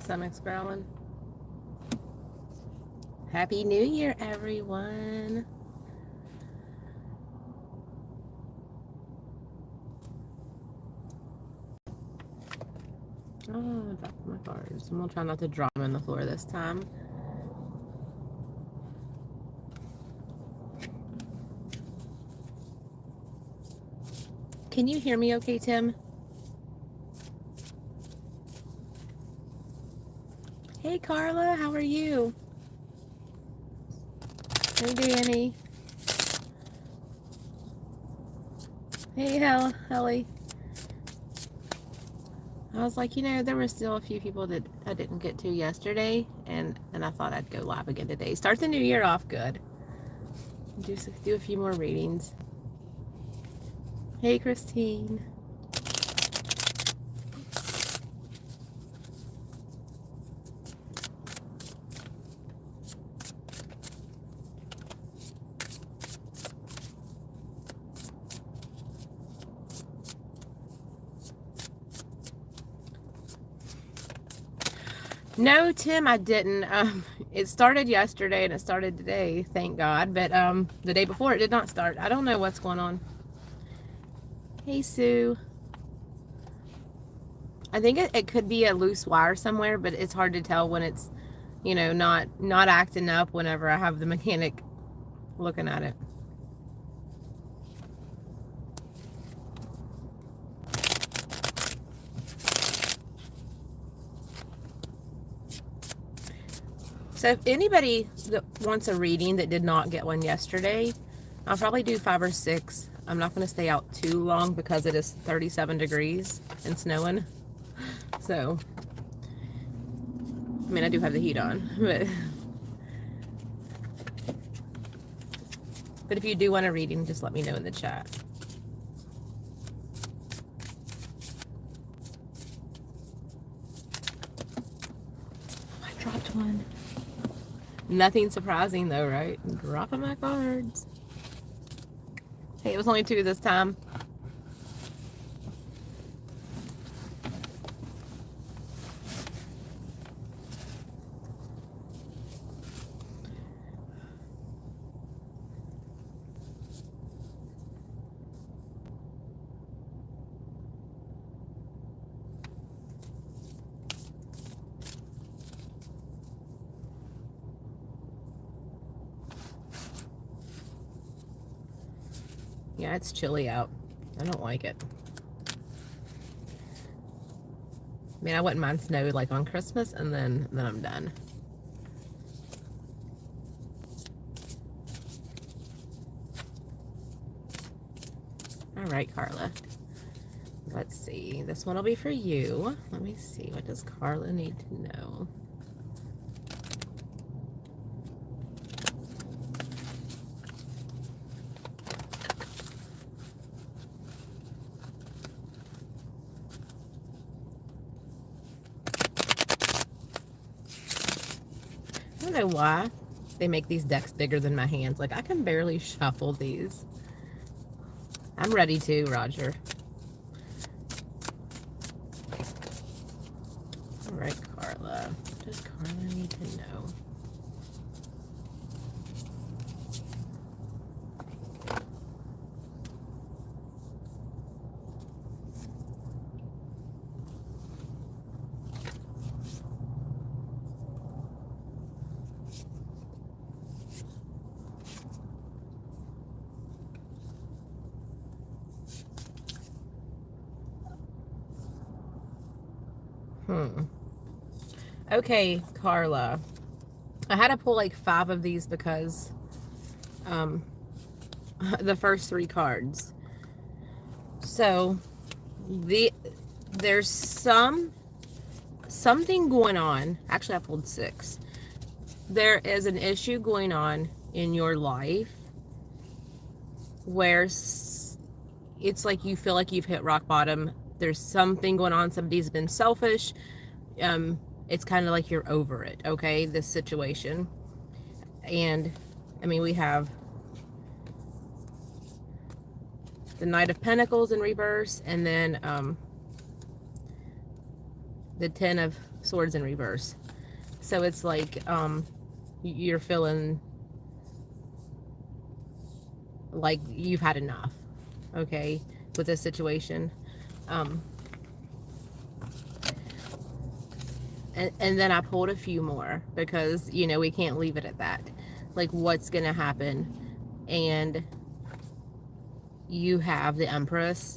Stomach's growling. Happy New Year, everyone. Oh, I dropped my cards. I'm going to try not to drop them in the floor this time. Can you hear me okay, Tim? Hey, Carla, how are you? Hey, Danny. Hey, Helly. I was like, there were still a few people that I didn't get to yesterday, and I thought I'd go live again today. Start the new year off good. Do a few more readings. Hey, Christine. No, Tim, I didn't. It started yesterday and it started today, thank God. But the day before it did not start. I don't know what's going on. Hey, Sue. I think it could be a loose wire somewhere, but it's hard to tell when it's, not acting up whenever I have the mechanic looking at it. So if anybody that wants a reading that did not get one yesterday, I'll probably do 5 or 6. I'm not going to stay out too long because it is 37 degrees and snowing. So, I mean, I do have the heat on, but if you do want a reading, just let me know in the chat. I dropped one. Nothing surprising though, right? Dropping my cards. Hey, it was only 2 this time. Yeah, it's chilly out. I don't like it. I mean, I wouldn't mind snow like on Christmas, and then I'm done. All right, Carla. Let's see. This one will be for you. Let me see. What does Carla need to know? I don't know why they make these decks bigger than my hands. Like, I can barely shuffle these. I'm ready to, Roger. All right, Carla. What does Carla need to know? Okay, Carla. I had to pull like 5 of these because the first 3 cards. So there's something going on. Actually, I pulled 6. There is an issue going on in your life where it's like you feel like you've hit rock bottom. There's something going on. Somebody's been selfish. It's kind of like you're over it, okay, this situation. And I mean, we have the Knight of Pentacles in reverse, and then the Ten of Swords in reverse. So it's like you're feeling like you've had enough, okay, with this situation. And then I pulled a few more because, you know, we can't leave it at that. Like, what's going to happen? And you have the Empress.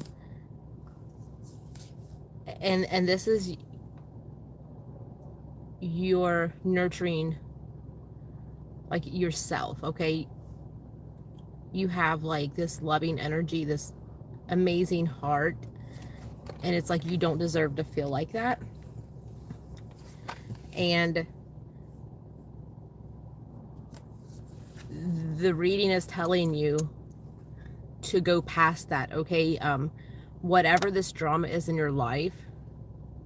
And this is your nurturing, like, yourself, okay? You have, like, this loving energy, this amazing heart. And it's like you don't deserve to feel like that. And the reading is telling you to go past that, okay? Whatever this drama is in your life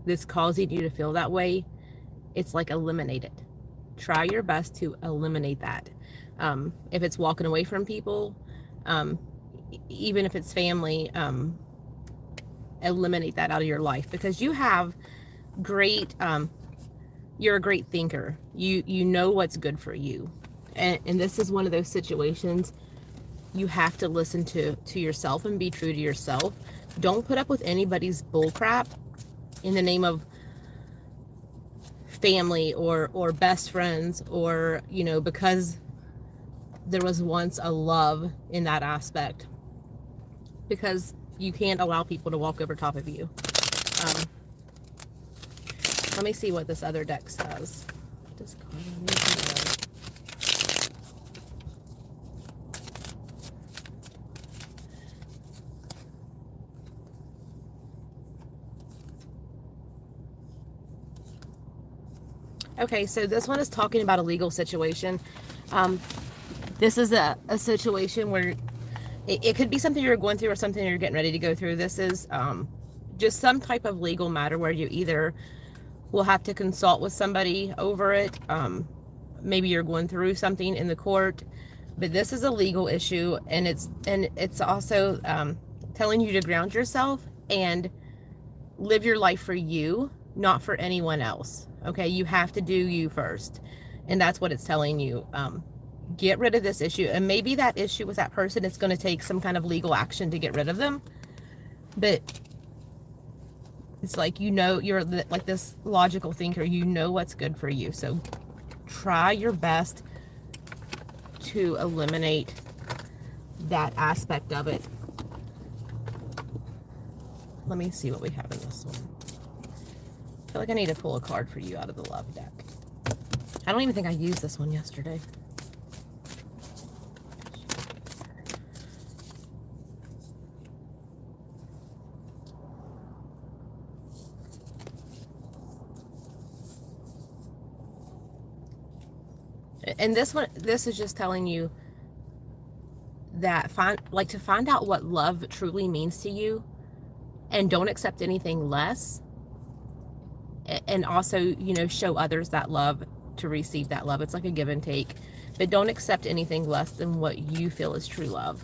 that's causing you to feel that way, it's like eliminate it. Try your best to eliminate that. If it's walking away from people, even if it's family, eliminate that out of your life, because you have great, you're a great thinker. You know what's good for you. And this is one of those situations you have to listen to yourself and be true to yourself. Don't put up with anybody's bullcrap in the name of family or best friends, or, you know, because there was once a love in that aspect, because you can't allow people to walk over top of you. Let me see what this other deck says. Okay, so this one is talking about a legal situation. This is a situation where it could be something you're going through or something you're getting ready to go through. This is just some type of legal matter where you either will have to consult with somebody over it. Maybe you're going through something in the court, but this is a legal issue, and it's also telling you to ground yourself and live your life for you, not for anyone else. Okay, you have to do you first, and that's what it's telling you. Get rid of this issue, and maybe that issue with that person, it's going to take some kind of legal action to get rid of them, but it's like, you know, you're like this logical thinker, you know what's good for you, so try your best to eliminate that aspect of it. Let me see what we have in this one. I feel like I need to pull a card for you out of the love deck. I don't even think I used this one yesterday. And this is just telling you that to find out what love truly means to you, and don't accept anything less. And also, you know, show others that love to receive that love. It's like a give and take, but don't accept anything less than what you feel is true love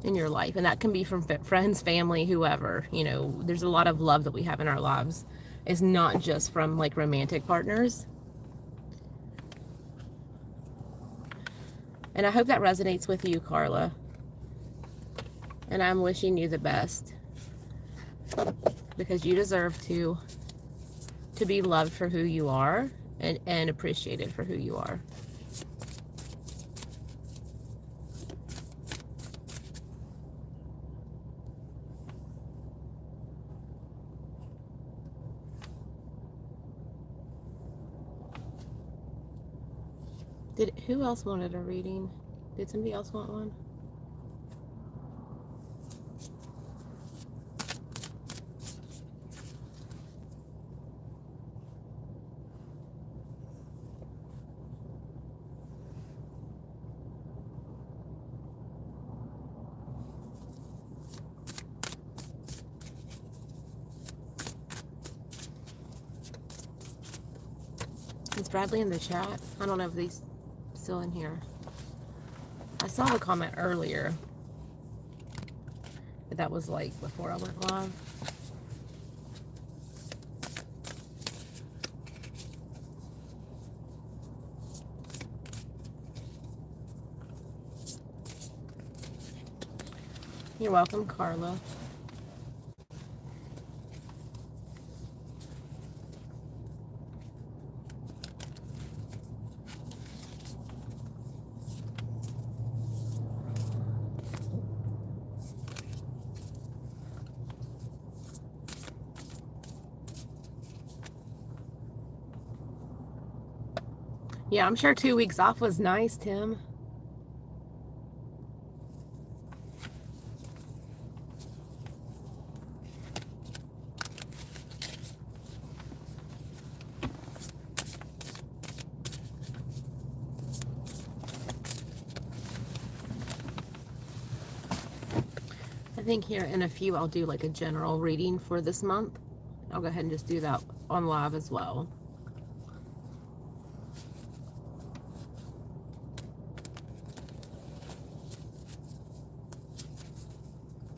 in your life. And that can be from friends, family, whoever. You know, there's a lot of love that we have in our lives. It's not just from like romantic partners. And I hope that resonates with you, Carla. And I'm wishing you the best, because you deserve to be loved for who you are, and appreciated for who you are. Who else wanted a reading? Did somebody else want one? Is Bradley in the chat? I don't know if he's still in here. I saw the comment earlier, but that was like before I went live. You're welcome, Carla. Yeah, I'm sure 2 weeks off was nice, Tim. I think here in a few I'll do like a general reading for this month. I'll go ahead and just do that on live as well.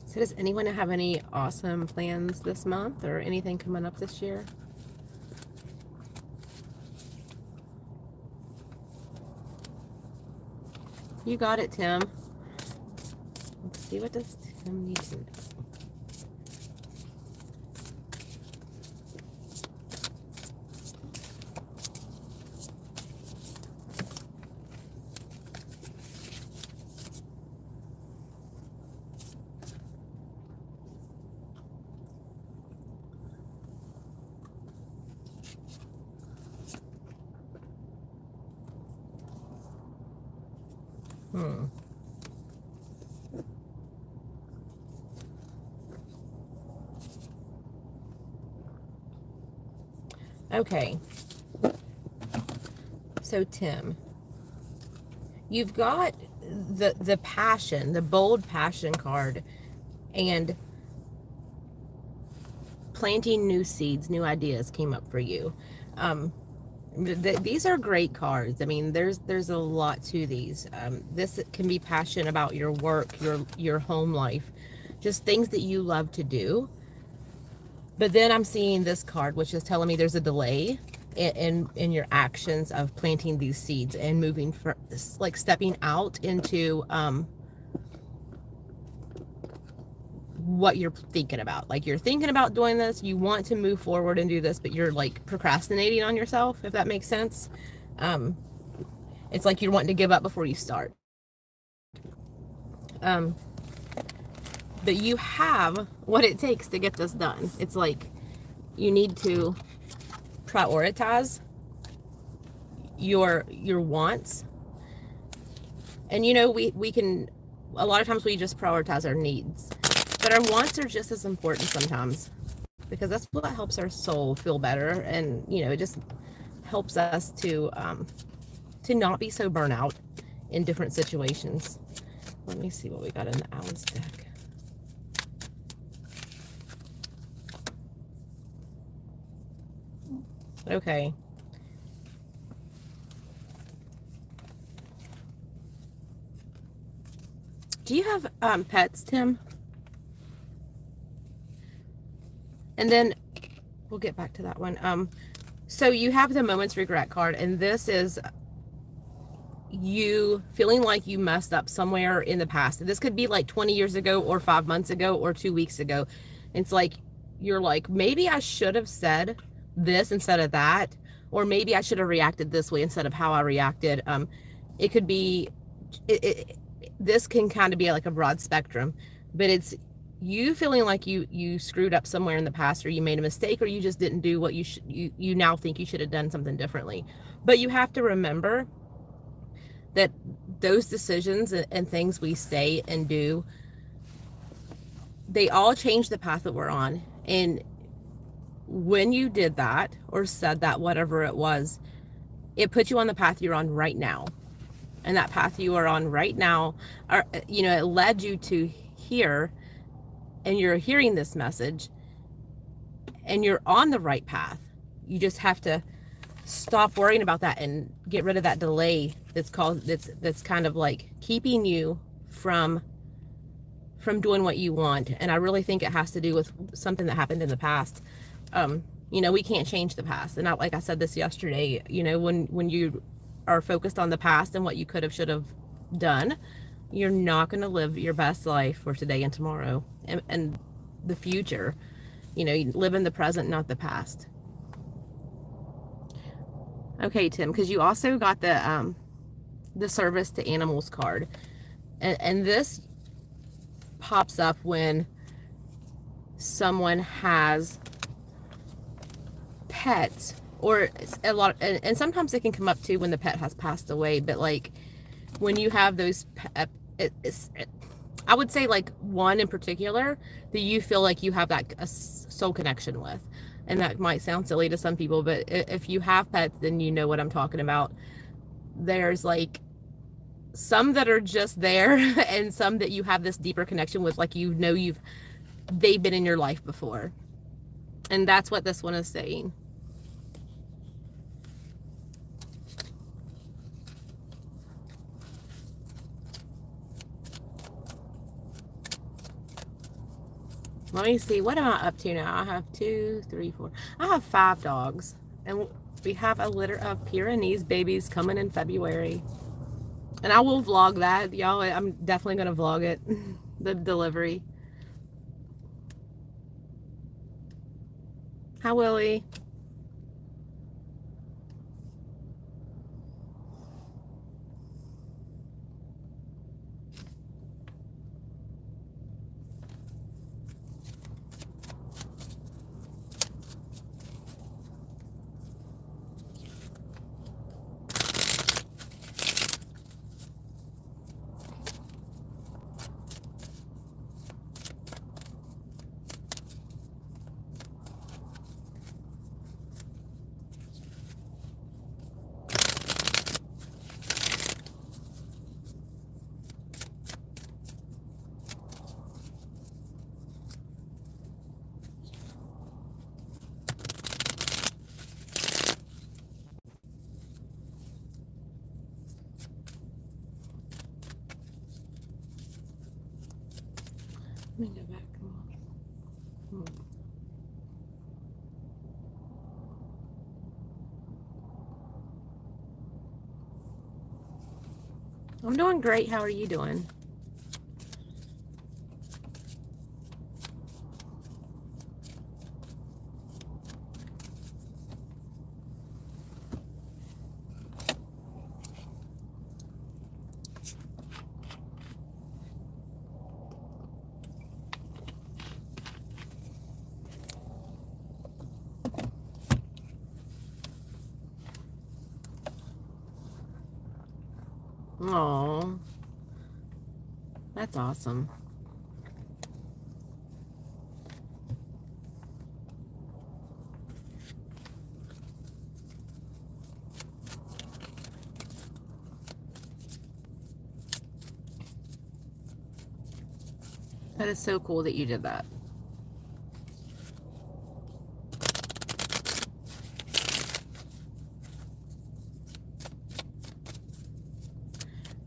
So does anyone have any awesome plans this month or anything coming up this year? You got it, Tim. Let's see, what does Tim need to know? Okay. So Tim, you've got the passion, the bold passion card, and planting new seeds, new ideas came up for you. These are great cards. I mean, there's a lot to these. This can be passion about your work, your home life, just things that you love to do. But then I'm seeing this card, which is telling me there's a delay in your actions of planting these seeds and moving for, like, stepping out into what you're thinking about. Like, you're thinking about doing this, you want to move forward and do this, but you're like procrastinating on yourself, if that makes sense. It's like you're wanting to give up before you start. But you have what it takes to get this done. It's like you need to prioritize your wants. And you know, we can, a lot of times we just prioritize our needs, but our wants are just as important sometimes, because that's what helps our soul feel better. And you know, it just helps us to not be so burnt out in different situations. Let me see what we got in the Owl's deck. Okay. Do you have pets, Tim? And then we'll get back to that one. So you have the Moments Regret card, and this is you feeling like you messed up somewhere in the past. This could be like 20 years ago or 5 months ago or 2 weeks ago. It's like you're like, maybe I should have said this instead of that, or maybe I should have reacted this way instead of how I reacted. It could be this can kind of be like a broad spectrum, but it's you feeling like you screwed up somewhere in the past, or you made a mistake, or you just didn't do what you now think you should have done something differently. But you have to remember that those decisions and things we say and do, they all change the path that we're on. And when you did that or said that, whatever it was, it put you on the path you're on right now. And that path you are on right now, you know, it led you to here, and you're hearing this message, and you're on the right path. You just have to stop worrying about that and get rid of that delay that's kind of like keeping you from doing what you want. And I really think it has to do with something that happened in the past. You know, we can't change the past. And like I said this yesterday, you know, when you are focused on the past and what you could have, should have done, you're not going to live your best life for today and tomorrow and the future. You know, you live in the present, not the past. Okay, Tim, because you also got the service to animals card. And this pops up when someone has pets, or a lot, and sometimes it can come up too when the pet has passed away, but like when you have those I would say like one in particular that you feel like you have that a soul connection with. And that might sound silly to some people, but if you have pets, then you know what I'm talking about. There's like some that are just there and some that you have this deeper connection with, like, you know, they've been in your life before. And that's what this one is saying. Let me see, what am I up to now? I have 2, 3, 4. I have 5 dogs. And we have a litter of Pyrenees babies coming in February. And I will vlog that, y'all. I'm definitely going to vlog it. The delivery. Hi, Willie. Let me go back. I'm doing great. How are you doing? Oh, that's awesome. That is so cool that you did that.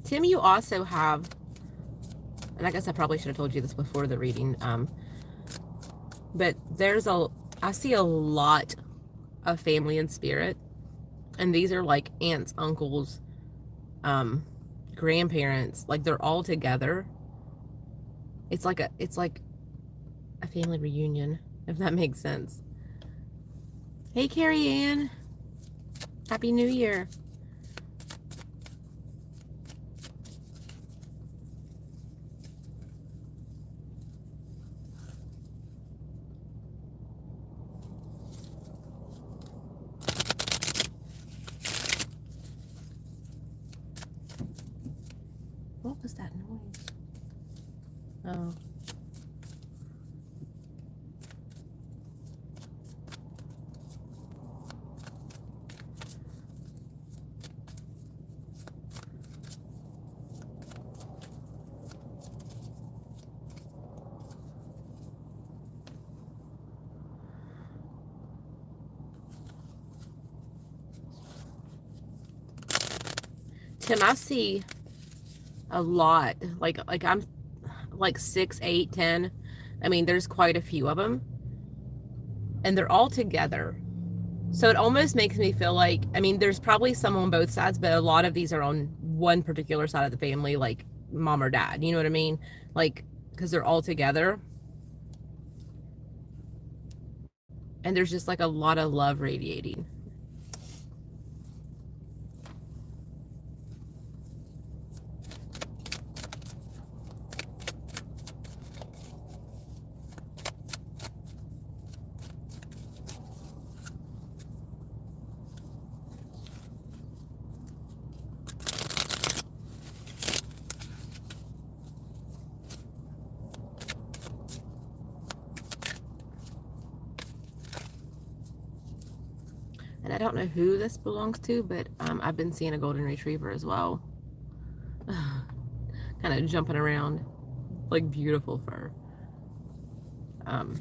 Tim, you also have, and I guess I probably should have told you this before the reading, but I see a lot of family in spirit, and these are like aunts, uncles, grandparents, like they're all together. It's like a family reunion, if that makes sense. Hey, Carrie Ann. Happy New Year. What was that noise? Oh. Tim, I see a lot. Like I'm like 6, 8, 10. I mean, there's quite a few of them. And they're all together. So it almost makes me feel like, I mean, there's probably some on both sides, but a lot of these are on one particular side of the family, like mom or dad. You know what I mean? Like, because they're all together. And there's just like a lot of love radiating. And I don't know who this belongs to, but I've been seeing a golden retriever as well. Kind of jumping around, like beautiful fur. Um,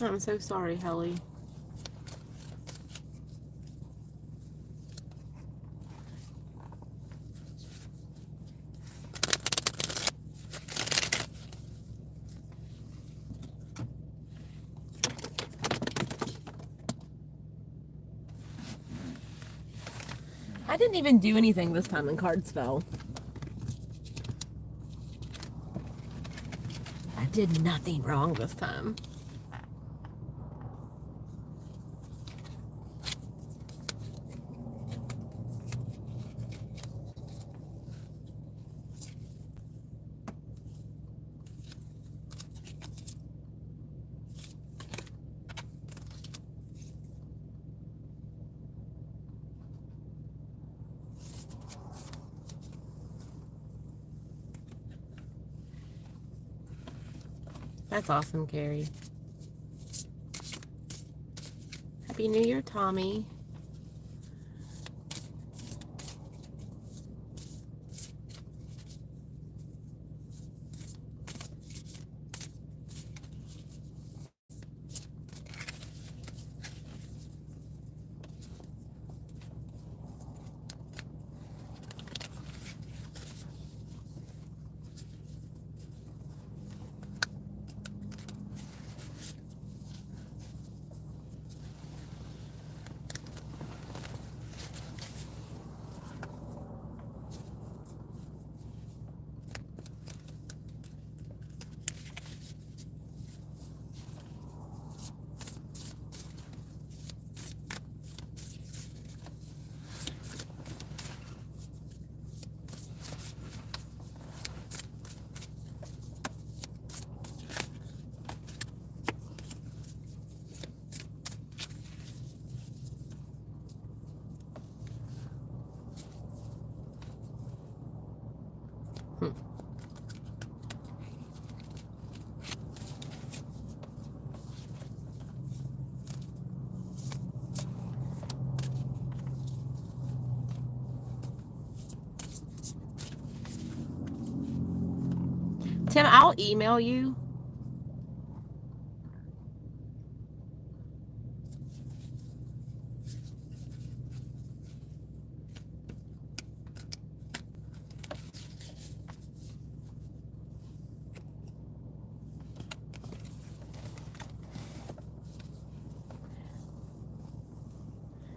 I'm so sorry, Helly. I didn't even do anything this time and cards fell. I did nothing wrong this time. That's awesome, Carrie. Happy New Year, Tommy. Tim, I'll email you.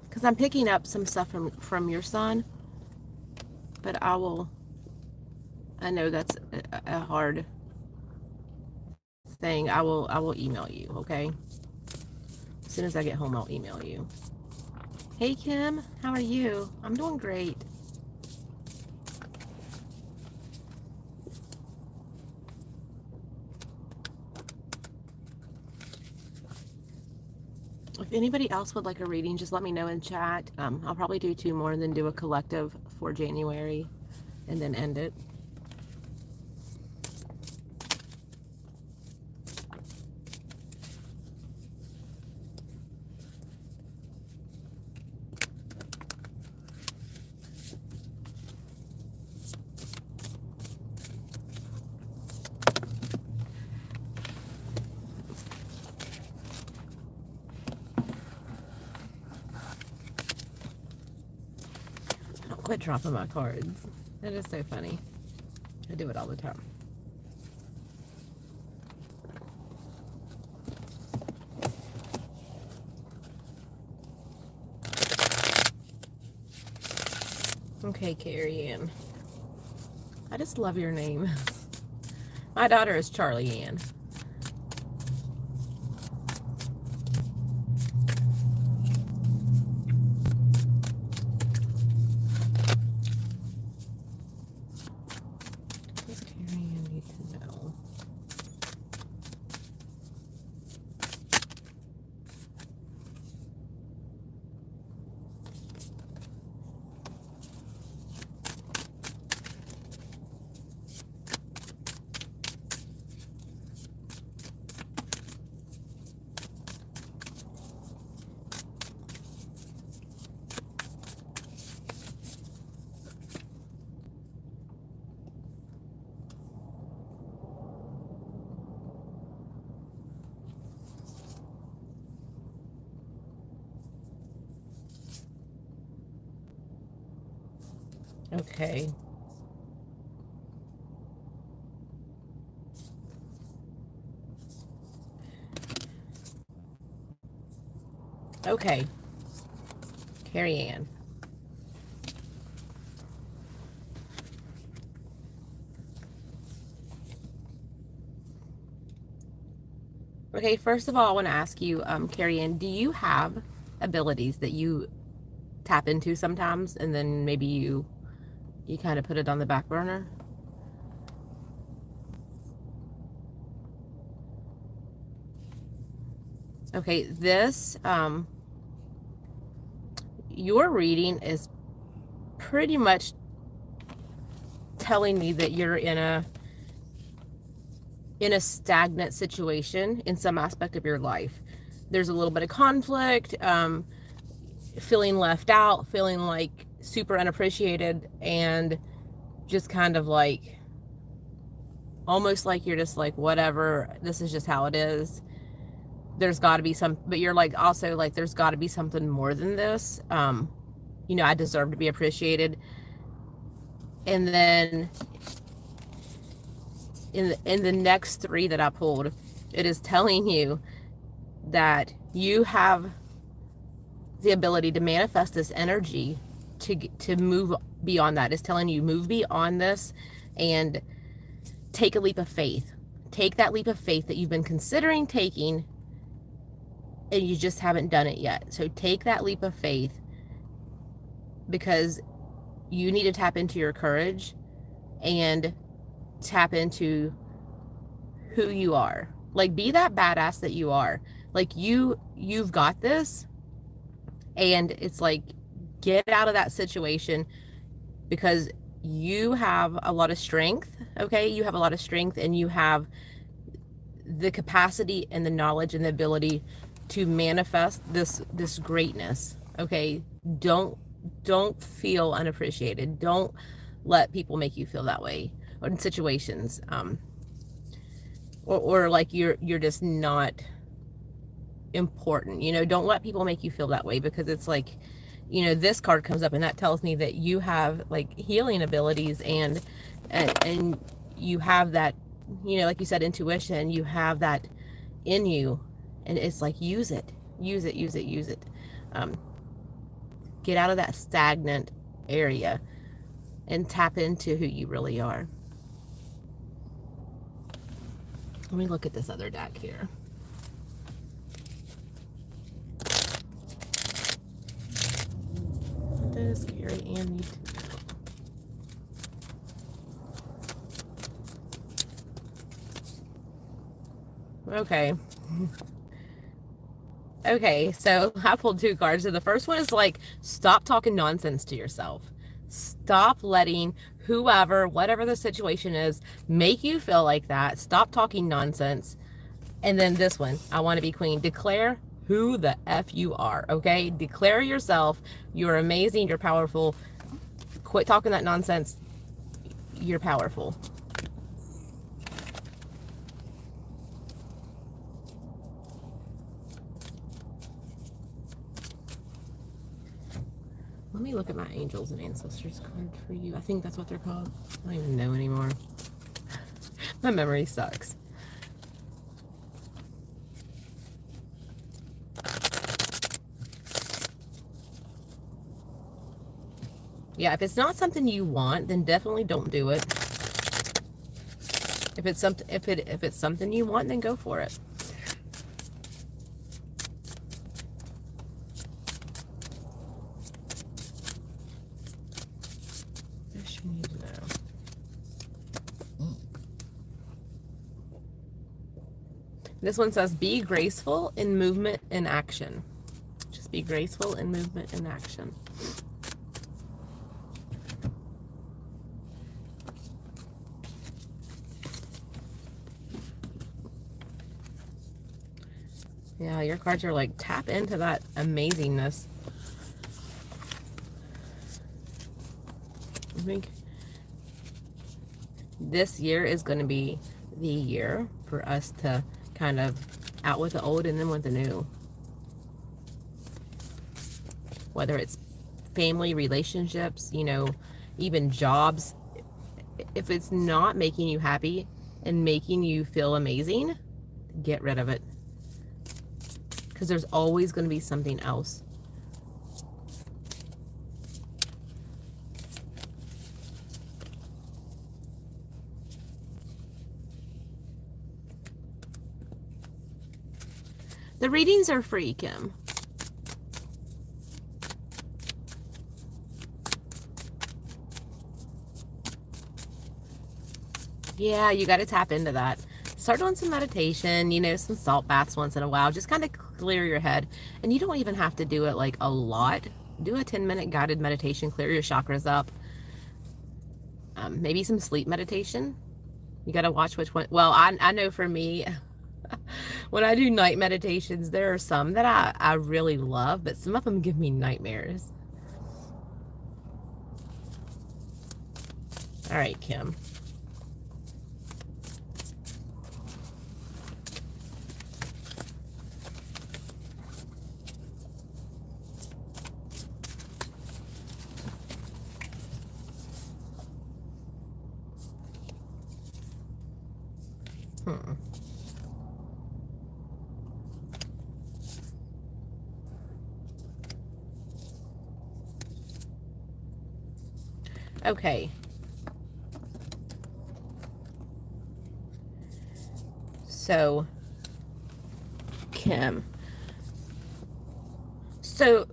Because I'm picking up some stuff from your son. But I know that's a hard thing. I will email you, okay? As soon as I get home, I'll email you. Hey, Kim. How are you? I'm doing great. If anybody else would like a reading, just let me know in chat. I'll probably do 2 more and then do a collective for January and then end it. Quit dropping my cards. That is so funny. I do it all the time. Okay, Carrie Ann. I just love your name. My daughter is Charlie Ann. What does Carrie Ann need to know? Okay. Okay. Carrie Ann. Okay, first of all, I want to ask you, Carrie Ann, do you have abilities that you tap into sometimes and then maybe you kind of put it on the back burner? Okay, this, your reading is pretty much telling me that you're in a stagnant situation in some aspect of your life. There's a little bit of conflict, feeling left out, feeling like super unappreciated, and just kind of like almost like you're just like, whatever, this is just how it is. There's got to be some, but you're like also like, there's got to be something more than this. You know, I deserve to be appreciated. And then in the next three that I pulled, it is telling you that you have the ability to manifest this energy to move beyond that. It's telling you move beyond this and take a leap of faith. Take that leap of faith that you've been considering taking and you just haven't done it yet. So take that leap of faith because you need to tap into your courage and tap into who you are. Like, be that badass that you are. Like, you've got this. And it's like, get out of that situation because you have a lot of strength. Okay, you have a lot of strength and you have the capacity and the knowledge and the ability to manifest this greatness. Okay, don't feel unappreciated. Don't let people make you feel that way in situations, or like you're just not important. You know, don't let people make you feel that way, because it's like, you know, this card comes up and that tells me that you have like healing abilities and you have that, you know, like you said, intuition. You have that in you, and it's like, use it. Get out of that stagnant area and tap into who you really are. Let me look at this other deck here. What does Carrie Ann need to know? Okay. Okay, so I pulled two cards. So the first one is like, stop talking nonsense to yourself. Stop letting whoever, whatever the situation is, make you feel like that. Stop talking nonsense. And then this one, I want to be queen. Declare who the F you are, okay? Declare yourself. You're amazing. You're powerful. Quit talking that nonsense. You're powerful. Let me look at my angels and ancestors card for you. I think that's what they're called. I don't even know anymore. My memory sucks. Yeah, if it's not something you want, then definitely don't do it. If it's something you want, then go for it. Fish you need to know. This one says, be graceful in movement and action. Just be graceful in movement and action. Yeah, your cards are like, tap into that amazingness. I think this year is going to be the year for us to kind of out with the old and in with the new. Whether it's family relationships, you know, even jobs. If it's not making you happy and making you feel amazing, get rid of it. Because there's always going to be something else. The readings are free, Kim. Yeah, you got to tap into that. Start doing some meditation, you know, some salt baths once in a while. Just kind of clear your head. And you don't even have to do it like a lot. Do a 10-minute guided meditation, clear your chakras up. Maybe some sleep meditation. You got to watch which one. Well, I know for me, when I do night meditations, there are some that I really love, but some of them give me nightmares. All right, Kim. Okay. So, Kim. So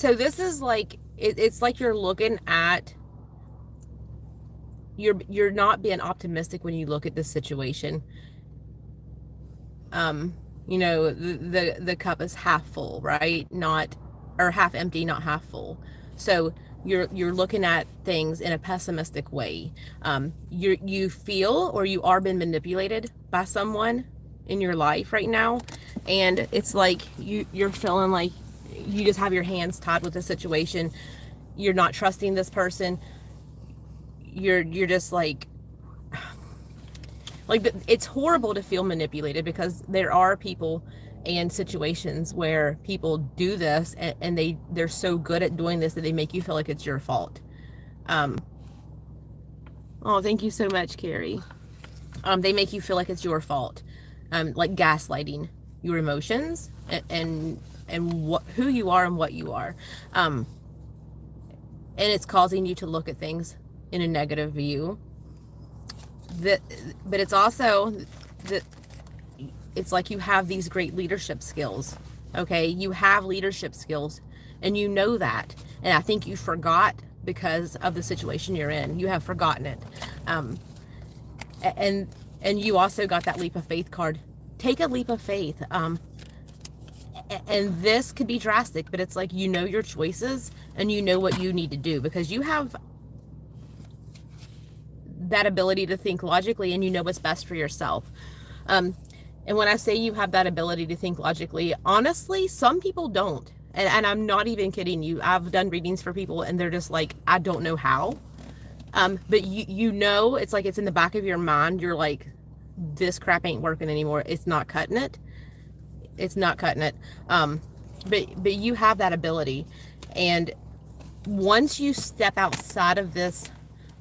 this is like, it's like you're looking at, you're not being optimistic when you look at this situation. You know, the cup is half full, right? Or half empty, not half full. So you're looking at things in a pessimistic way. You feel, or you are being manipulated by someone in your life right now, and it's like you're feeling like you just have your hands tied with the situation. You're not trusting this person. You're just like it's horrible to feel manipulated, because there are people and situations where people do this, and they're so good at doing this that they make you feel like it's your fault. Oh, thank you so much, Carrie. They make you feel like it's your fault, like gaslighting your emotions and who you are and what you are, and it's causing you to look at things in a negative view. But it's also that it's like you have these great leadership skills. Okay, you have leadership skills, and you know that, and I think you forgot because of the situation you're in. You have forgotten it, and you also got that leap of faith card. Take a leap of faith, and this could be drastic, but it's like, you know your choices and you know what you need to do, because you have that ability to think logically, and you know what's best for yourself. And when I say you have that ability to think logically, honestly, some people don't. And I'm not even kidding you. I've done readings for people and they're just like, I don't know how. But you know, it's like it's in the back of your mind. You're like, this crap ain't working anymore. It's not cutting it. It's not cutting it. But you have that ability. And once you step outside of this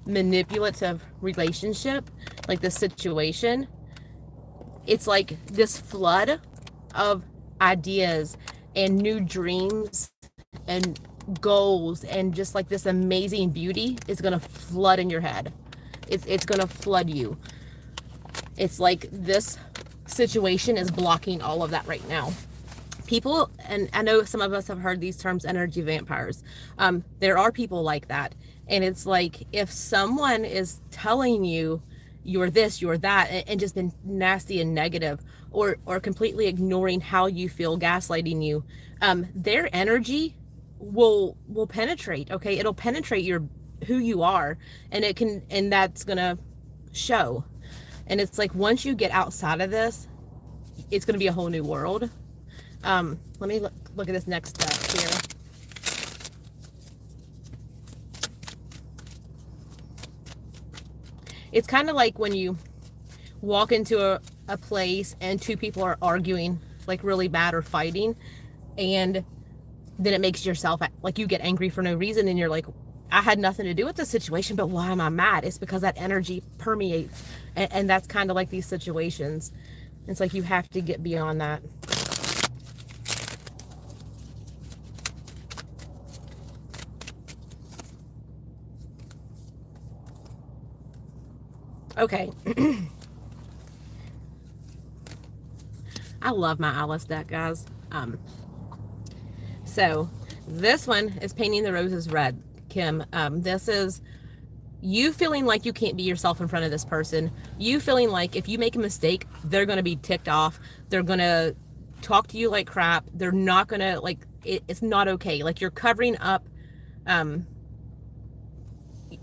manipulative relationship, like this situation, it's like this flood of ideas and new dreams and goals and just like this amazing beauty is going to flood in your head. It's going to flood you. It's like this situation is blocking all of that right now. People, and I know some of us have heard these terms, energy vampires. There are people like that. And it's like if someone is telling you you're this, you're that, and just been nasty and negative, or completely ignoring how you feel, gaslighting you, their energy will penetrate. Okay, it'll penetrate your who you are, and that's gonna show. And it's like once you get outside of this, it's gonna be a whole new world. Let me look at this next step here. It's kind of like when you walk into a place and two people are arguing like really bad or fighting, and then it makes yourself like you get angry for no reason, and you're like, I had nothing to do with the situation, but why am I mad? It's because that energy permeates, and that's kind of like these situations. It's like you have to get beyond that. Okay. I love my Alice deck, guys. So this one is Painting the Roses Red, Kim. This is you feeling like you can't be yourself in front of this person. You feeling like if you make a mistake, they're going to be ticked off. They're going to talk to you like crap. They're not going to, like, it's not okay. Like, you're covering up.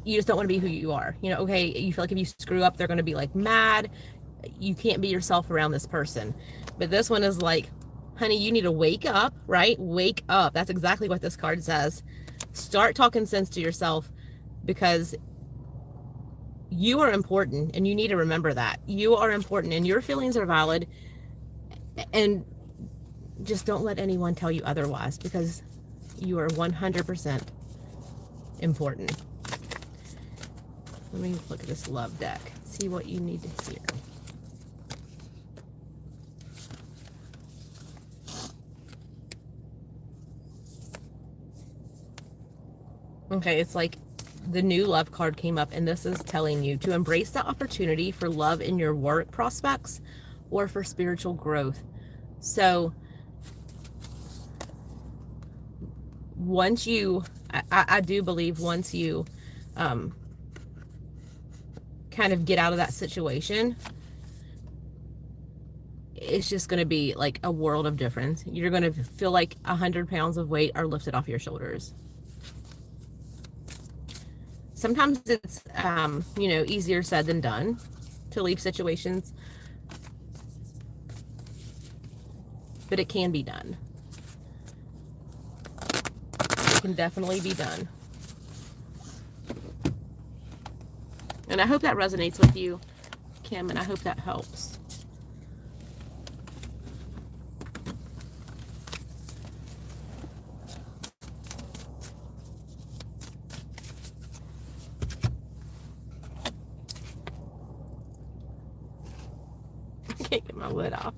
You just don't want to be who you are. You know, okay, you feel like if you screw up, they're going to be like mad. You can't be yourself around this person. But this one is like, honey, you need to wake up, right? Wake up. That's exactly what this card says. Start talking sense to yourself, because you are important, and you need to remember that. You are important, and your feelings are valid, and just don't let anyone tell you otherwise, because you are 100% important. Let me look at this love deck, see what you need to hear. Okay, it's like the new love card came up, and this is telling you to embrace the opportunity for love in your work prospects or for spiritual growth. So once you, I do believe once you kind of get out of that situation, it's just going to be like a world of difference. You're going to feel like 100 pounds of weight are lifted off your shoulders. Sometimes it's, you know, easier said than done to leave situations, but it can be done. It can definitely be done. And I hope that resonates with you, Kim, and I hope that helps. I can't get my lid off.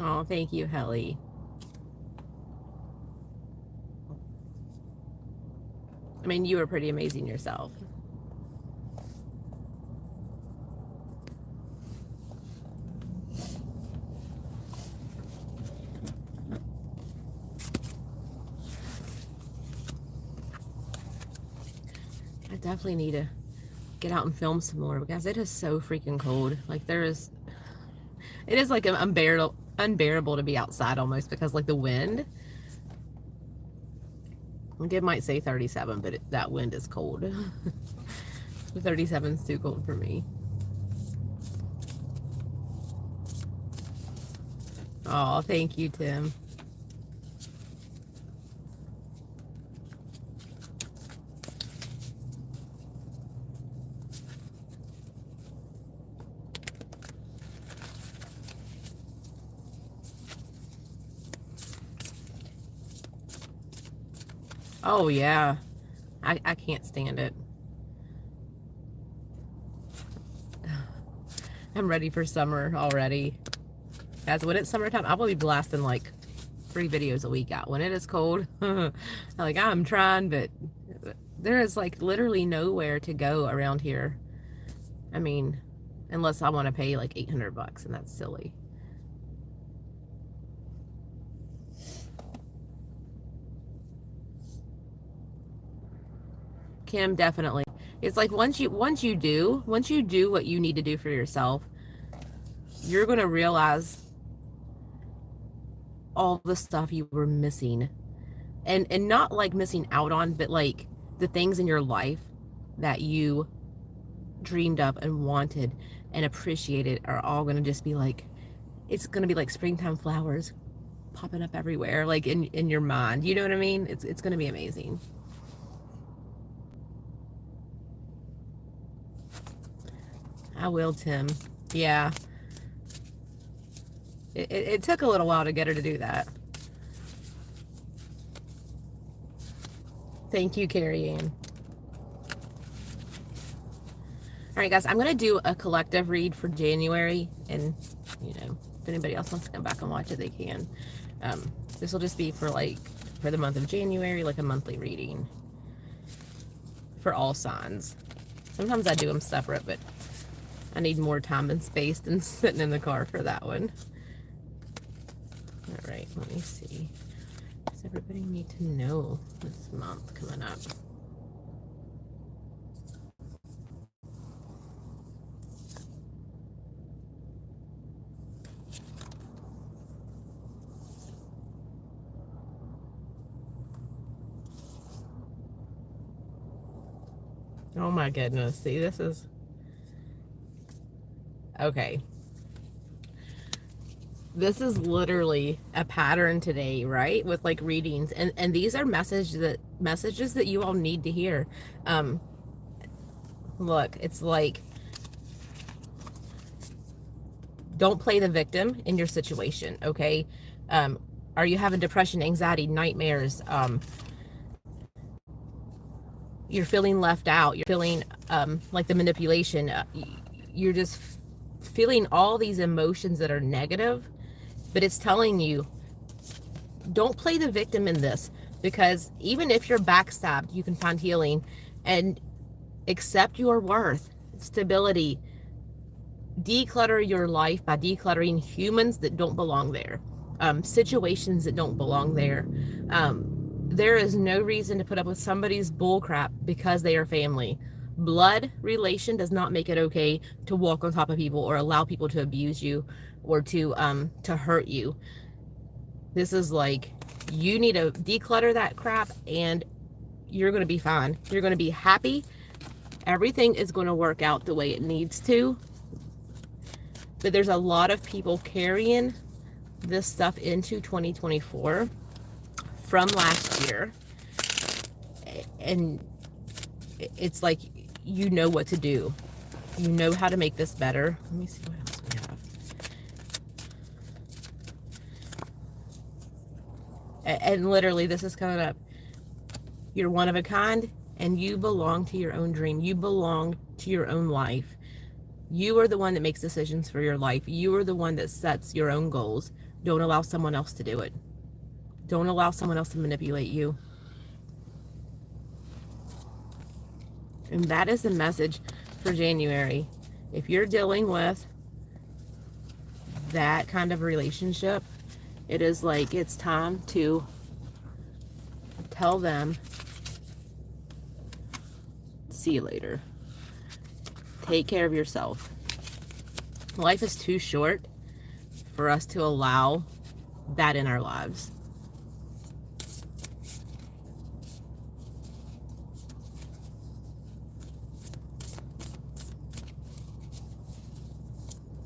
Oh, thank you, Helly. I mean, you were pretty amazing yourself. I definitely need to get out and film some more, because it is so freaking cold. Like, it is like unbearable to be outside almost, because like the wind, like it might say 37, but that wind is cold. 37 is too cold for me. Oh, thank you, Tim. Oh, yeah. I can't stand it. I'm ready for summer already. As when it's summertime, I will be blasting like 3 videos a week out. When it is cold, like I'm trying, but there is like literally nowhere to go around here. I mean, unless I want to pay like $800, and that's silly. Kim, definitely. It's like once you do what you need to do for yourself, you're gonna realize all the stuff you were missing, and not like missing out on, but like the things in your life that you dreamed of and wanted and appreciated are all gonna just be like, it's gonna be like springtime flowers popping up everywhere, like in your mind. You know what I mean? It's gonna be amazing. I will, Tim. Yeah. It took a little while to get her to do that. Thank you, Carrie Ann. All right, guys, I'm going to do a collective read for January, and, you know, if anybody else wants to come back and watch it, they can. This will just be for the month of January, like a monthly reading for all signs. Sometimes I do them separate, but I need more time and space than sitting in the car for that one. All right, let me see. Does everybody need to know this month coming up? Oh my goodness. See, this is... Okay. This is literally a pattern today, right? With like readings. And these are messages that you all need to hear. Look, it's like, don't play the victim in your situation, okay? Are you having depression, anxiety, nightmares? You're feeling left out. You're feeling like the manipulation. You're just feeling all these emotions that are negative, but it's telling you, don't play the victim in this, because even if you're backstabbed, you can find healing and accept your worth, stability. Declutter your life by decluttering humans that don't belong there, situations that don't belong there. There is no reason to put up with somebody's bullcrap because they are family. Blood relation does not make it okay to walk on top of people or allow people to abuse you or to hurt you. This is like, you need to declutter that crap and you're going to be fine. You're going to be happy. Everything is going to work out the way it needs to. But there's a lot of people carrying this stuff into 2024 from last year. And it's like, you know what to do. You know how to make this better. Let me see what else we have. And literally, this is coming up. You're one of a kind, and you belong to your own dream. You belong to your own life. You are the one that makes decisions for your life. You are the one that sets your own goals. Don't allow someone else to do it. Don't allow someone else to manipulate you. And that is the message for January. If you're dealing with that kind of relationship, it is like, it's time to tell them, see you later. Take care of yourself. Life is too short for us to allow that in our lives.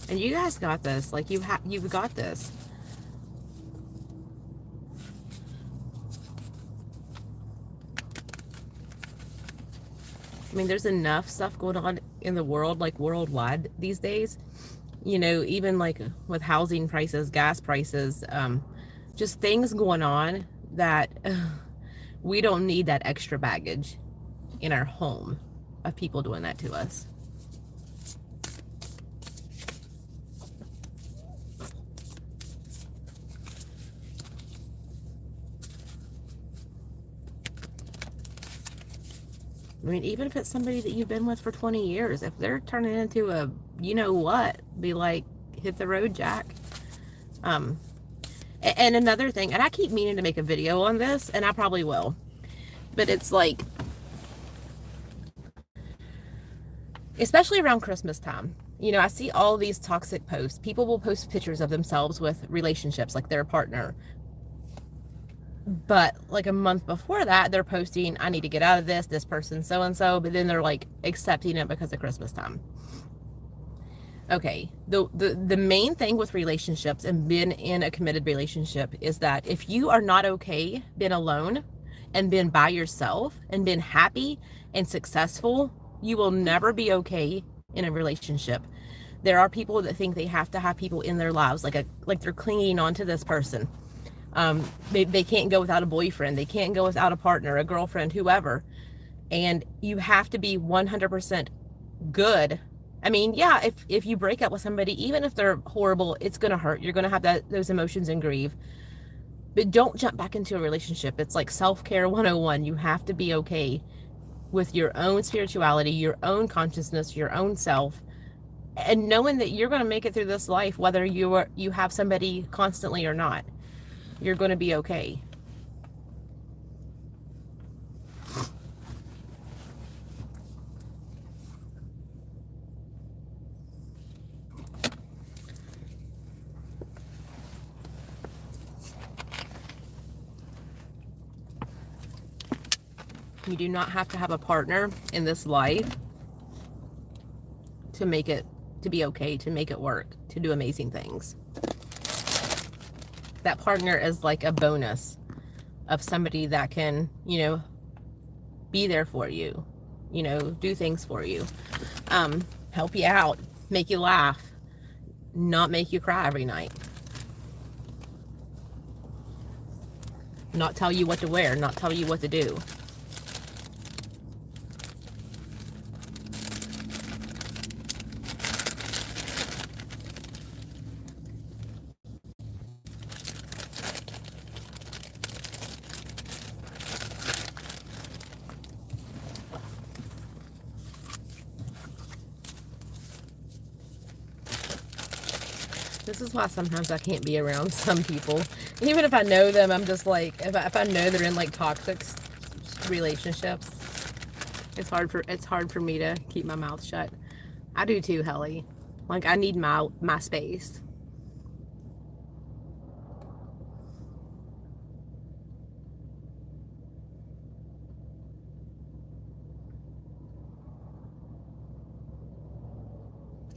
And you guys got this. Like, you've got this. I mean, there's enough stuff going on in the world, like worldwide these days. You know, even like with housing prices, gas prices, just things going on that we don't need that extra baggage in our home of people doing that to us. I mean, even if it's somebody that you've been with for 20 years, if they're turning into a, you know what, be like, hit the road, Jack. And another thing, and I keep meaning to make a video on this, and I probably will, but it's like, especially around Christmas time, you know, I see all these toxic posts. People will post pictures of themselves with relationships, like their partner. But like a month before that, they're posting, I need to get out of this person so-and-so, but then they're like accepting it because of Christmas time. Okay, the main thing with relationships and being in a committed relationship is that if you are not okay being alone and being by yourself and being happy and successful, you will never be okay in a relationship. There are people that think they have to have people in their lives, like they're clinging on to this person. They can't go without a boyfriend. They can't go without a partner, a girlfriend, whoever. And you have to be 100% good. I mean, yeah, if you break up with somebody, even if they're horrible, it's going to hurt. You're going to have those emotions and grieve. But don't jump back into a relationship. It's like self-care 101. You have to be okay with your own spirituality, your own consciousness, your own self, and knowing that you're going to make it through this life, whether you have somebody constantly or not. You're going to be okay. You do not have to have a partner in this life to make it, to be okay, to make it work, to do amazing things. That partner is like a bonus of somebody that can, you know, be there for you, you know, do things for you, help you out, make you laugh, not make you cry every night, not tell you what to wear, not tell you what to do. This is why sometimes I can't be around some people. Even if I know them, I'm just like, if I know they're in like toxic relationships, it's hard for me to keep my mouth shut. I do too, Helly. Like, I need my space.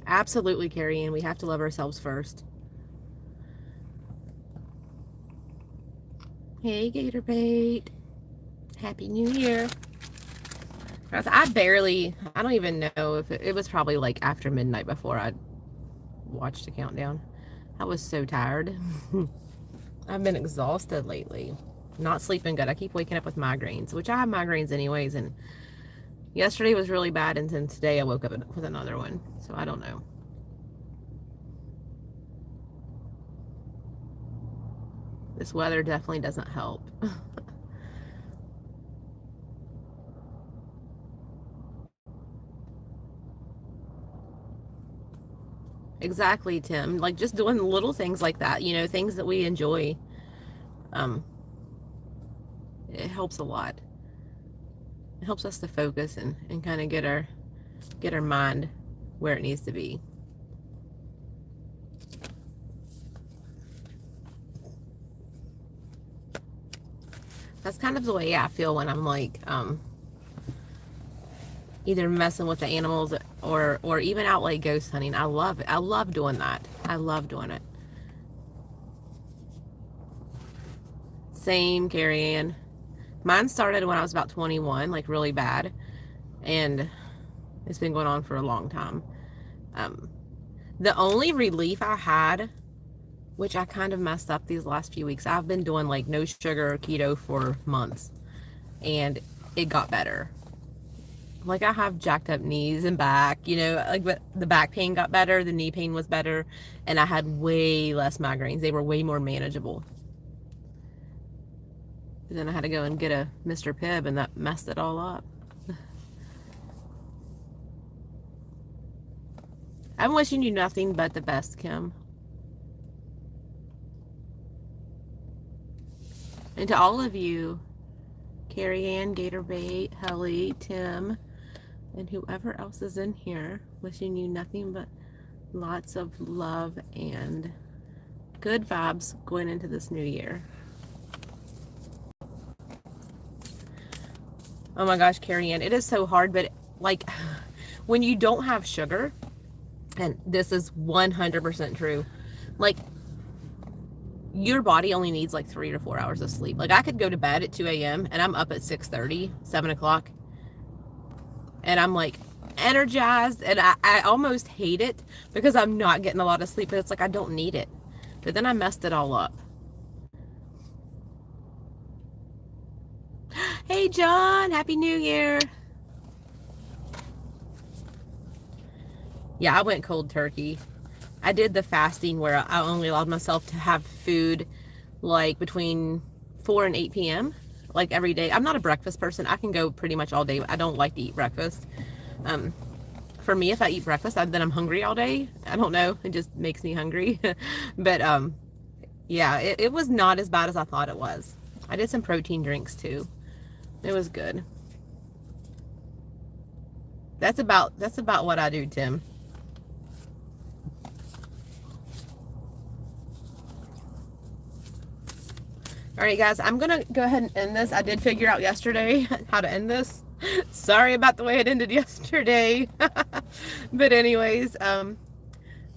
Absolutely, Carrie Ann. We have to love ourselves first. Hey, Gator Bait. Happy New Year. I don't even know if it was probably like after midnight before I watched the countdown. I was so tired. I've been exhausted lately. Not sleeping good. I keep waking up with migraines, which I have migraines anyways, and yesterday was really bad, and then today I woke up with another one. So I don't know. This weather definitely doesn't help. Exactly, Tim. Like, just doing little things like that, you know, things that we enjoy. It helps a lot. It helps us to focus and kind of get our mind where it needs to be. That's kind of the way I feel when I'm like either messing with the animals or even out like ghost hunting. I love it. I love doing that. I love doing it. Same, Carrie Ann. Mine started when I was about 21, like really bad. and it's been going on for a long time. The only relief I had, which I kind of messed up these last few weeks, I've been doing like no sugar keto for months, and it got better. Like, I have jacked up knees and back, you know, like, but the back pain got better, the knee pain was better, and I had way less migraines. They were way more manageable. But then I had to go and get a Mr. Pibb, and that messed it all up. I'm wishing you nothing but the best, Kim. And to all of you, Carrie Ann, Gatorbait, Helly, Tim, and whoever else is in here, wishing you nothing but lots of love and good vibes going into this new year. Oh my gosh, Carrie Ann, it is so hard, but like, when you don't have sugar, and this is 100% true, like, your body only needs like 3 to 4 hours of sleep. Like, I could go to bed at 2 a.m. and I'm up at 6:30, 7 o'clock, and I'm like energized, and I almost hate it because I'm not getting a lot of sleep, but it's like I don't need it. But then I messed it all up. Hey John, Happy New Year. Yeah, I went cold turkey. I did the fasting where I only allowed myself to have food like between 4 and 8 p.m. like every day. I'm not a breakfast person. I can go pretty much all day. I don't like to eat breakfast. For me, if I eat breakfast, then I'm hungry all day. I don't know. It just makes me hungry. But yeah, it was not as bad as I thought it was. I did some protein drinks too. It was good. That's about what I do, Tim. All right, guys, I'm going to go ahead and end this. I did figure out yesterday how to end this. Sorry about the way it ended yesterday. But anyways,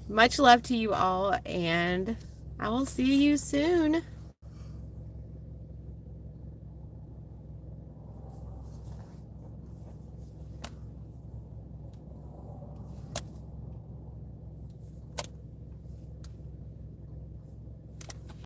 much love to you all, and I will see you soon.